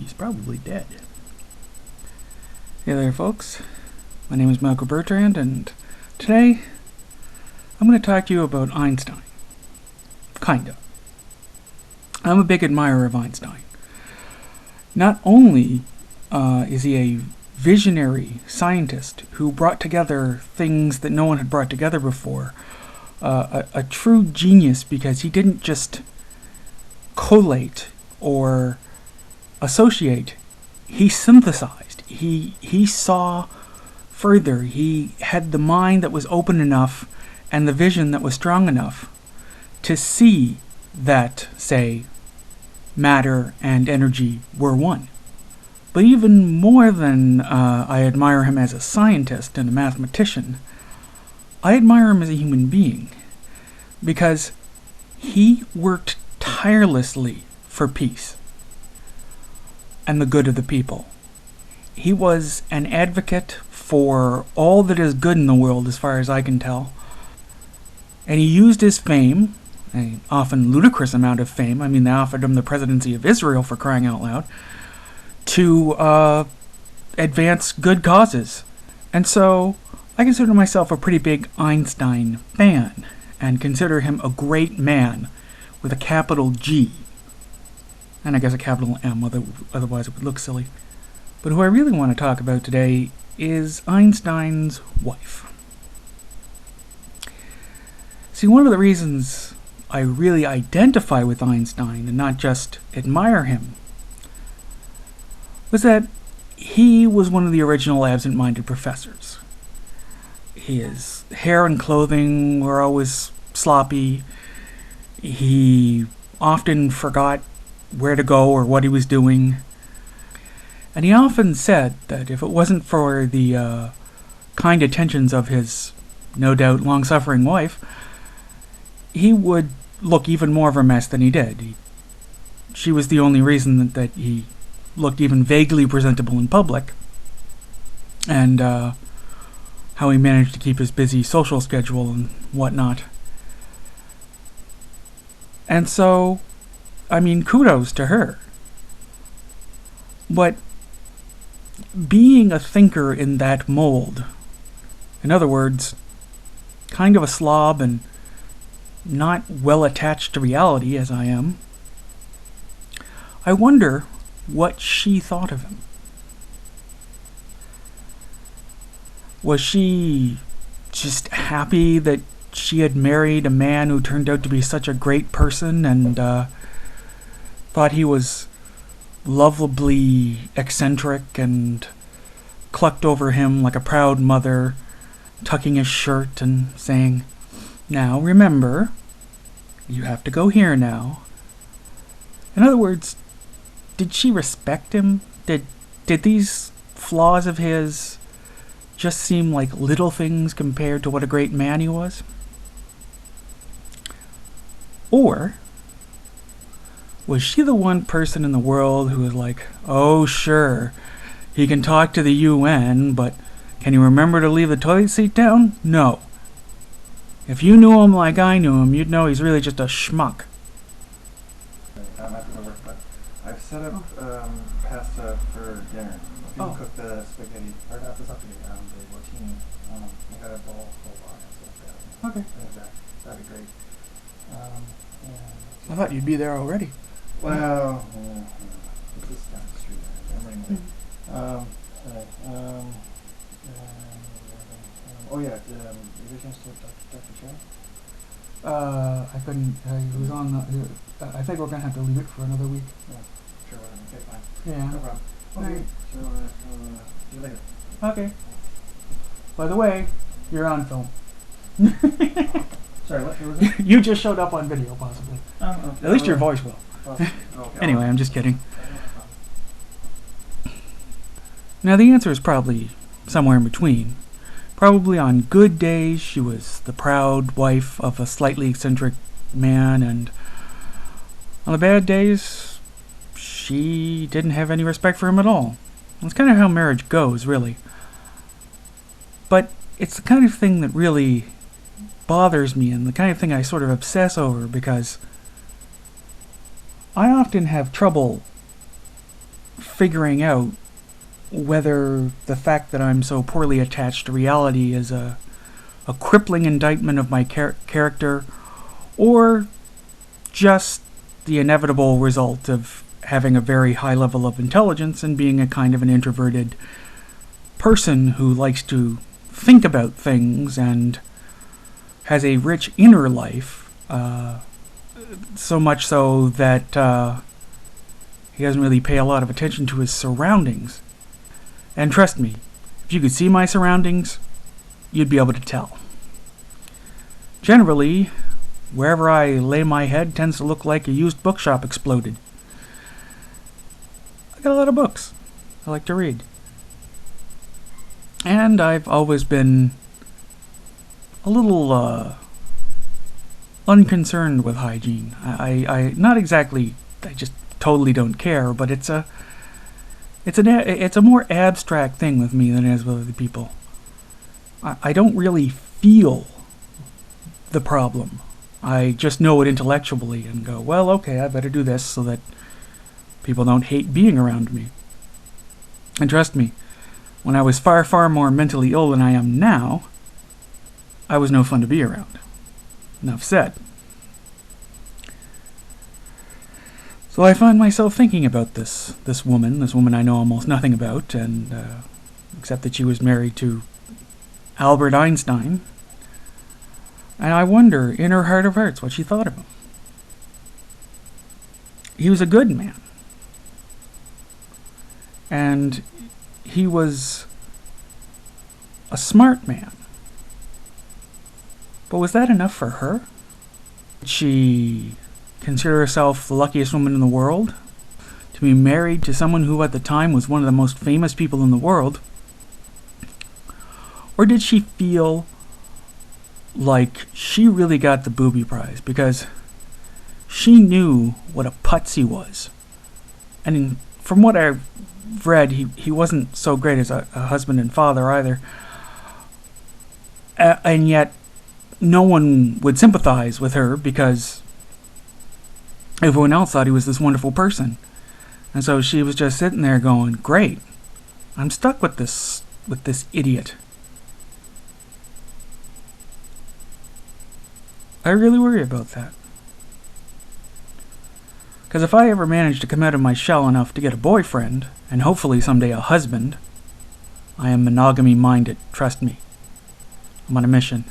he's probably dead. Hey there, folks. My name is Michael Bertrand, and today I'm going to talk to you about Einstein. Kinda. I'm a big admirer of Einstein. Not only is he a visionary scientist who brought together things that no one had brought together before, a true genius because he didn't just collate or associate, he synthesized. He saw further. He had the mind that was open enough and the vision that was strong enough to see that, say, matter and energy were one. But even more than I admire him as a scientist and a mathematician, I admire him as a human being, because he worked tirelessly for peace and the good of the people. He was an advocate for all that is good in the world, as far as I can tell. And he used his fame, an often ludicrous amount of fame. I mean, they offered him the presidency of Israel, for crying out loud, to advance good causes. And so I consider myself a pretty big Einstein fan, and consider him a great man with a capital G. And I guess a capital M, otherwise it would look silly. But who I really want to talk about today is Einstein's wife. See, one of the reasons I really identify with Einstein and not just admire him was that he was one of the original absent-minded professors. His hair and clothing were always sloppy. He often forgot where to go or what he was doing. And he often said that if it wasn't for the kind attentions of his, no doubt, long-suffering wife, he would look even more of a mess than he did. She was the only reason that he looked even vaguely presentable in public, and how he managed to keep his busy social schedule and whatnot. And so, I mean, kudos to her. But being a thinker in that mold, in other words, kind of a slob and not well attached to reality as I am, I wonder what she thought of him. Was she just happy that she had married a man who turned out to be such a great person, and thought he was lovably eccentric and clucked over him like a proud mother, tucking his shirt and saying, "Now remember, you have to go here now"? In other words, did she respect him? Did these flaws of his just seem like little things compared to what a great man he was? Or was she the one person in the world who was like, "Oh sure, he can talk to the UN, but can you remember to leave the toilet seat down? No. If you knew him like I knew him, you'd know he's really just a schmuck." I'm at work, but I've set up pasta for dinner. If you can cook the spaghetti, or not the spaghetti, the rotini. I got a bowl full of stuff. Okay. That'd be great. I thought you'd be there already. Well, it's just down the street. I'm running late. Oh yeah, did you get a chance to Dr. Chow? I couldn't. He was on the. I think we're gonna have to leave it for another week. Yeah, sure, whatever. Okay, fine. Yeah. No problem. Okay, Right. so, see you later. Okay. By the way, you're on film. Sorry, what was it? You just showed up on video, possibly. Oh, At least your voice will. Okay. Anyway, I'm just kidding. Now, the answer is probably somewhere in between. Probably on good days, she was the proud wife of a slightly eccentric man, and on the bad days, she didn't have any respect for him at all. That's kind of how marriage goes, really. But it's the kind of thing that really bothers me, and the kind of thing I sort of obsess over, because I often have trouble figuring out whether the fact that I'm so poorly attached to reality is a crippling indictment of my character, or just the inevitable result of having a very high level of intelligence and being a kind of an introverted person who likes to think about things and has a rich inner life, so much so that he doesn't really pay a lot of attention to his surroundings. And trust me, if you could see my surroundings, you'd be able to tell. Generally, wherever I lay my head tends to look like a used bookshop exploded. I got a lot of books. I like to read. And I've always been a little unconcerned with hygiene. I not exactly, I just totally don't care, but it's a more abstract thing with me than it is with other people. I don't really feel the problem. I just know it intellectually and go, well, okay, I better do this so that people don't hate being around me. And trust me, when I was far, far more mentally ill than I am now, I was no fun to be around. Enough said. So I find myself thinking about this woman I know almost nothing about, and except that she was married to Albert Einstein. And I wonder, in her heart of hearts, what she thought of him. He was a good man. And he was a smart man. But was that enough for her? Did she consider herself the luckiest woman in the world? To be married to someone who at the time was one of the most famous people in the world? Or did she feel like she really got the booby prize because she knew what a putz he was? And from what I've read, he wasn't so great as a husband and father either. And yet, no one would sympathize with her because everyone else thought he was this wonderful person. And so she was just sitting there going, great, I'm stuck with this idiot. I really worry about that. Because if I ever manage to come out of my shell enough to get a boyfriend, and hopefully someday a husband, I am monogamy minded, trust me. I'm on a mission.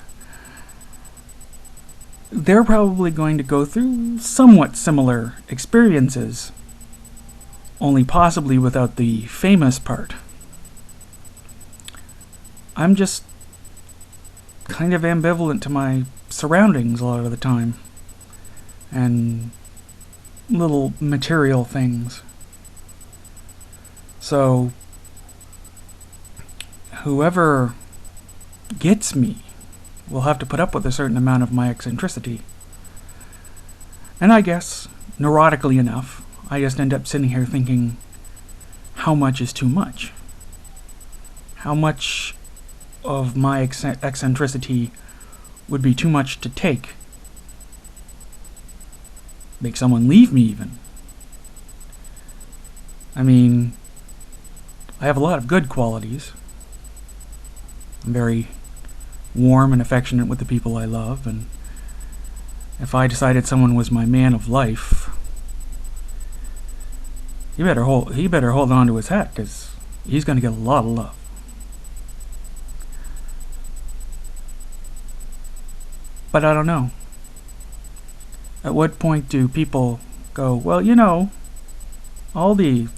They're probably going to go through somewhat similar experiences, only possibly without the famous part. I'm just kind of ambivalent to my surroundings a lot of the time, and little material things. So whoever gets me will have to put up with a certain amount of my eccentricity. And I guess, neurotically enough, I just end up sitting here thinking, how much is too much? How much of my eccentricity would be too much to take? Make someone leave me, even. I mean, I have a lot of good qualities. I'm very warm and affectionate with the people I love, and if I decided someone was my man of life, he better hold on to his hat, because he's going to get a lot of love. But I don't know. At what point do people go, well, you know, all the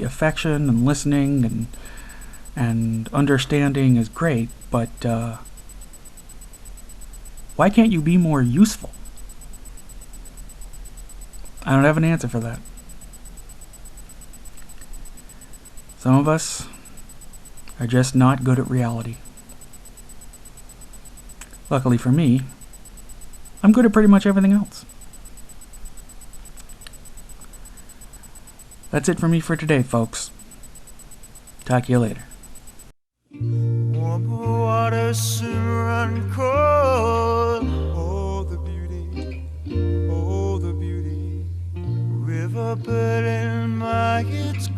affection and listening and understanding is great, but why can't you be more useful? I don't have an answer for that. Some of us are just not good at reality. Luckily for me, I'm good at pretty much everything else. That's it for me for today, folks. Talk to you later. Warm water soon run cold. Oh, the beauty. Oh, the beauty. River bird in my its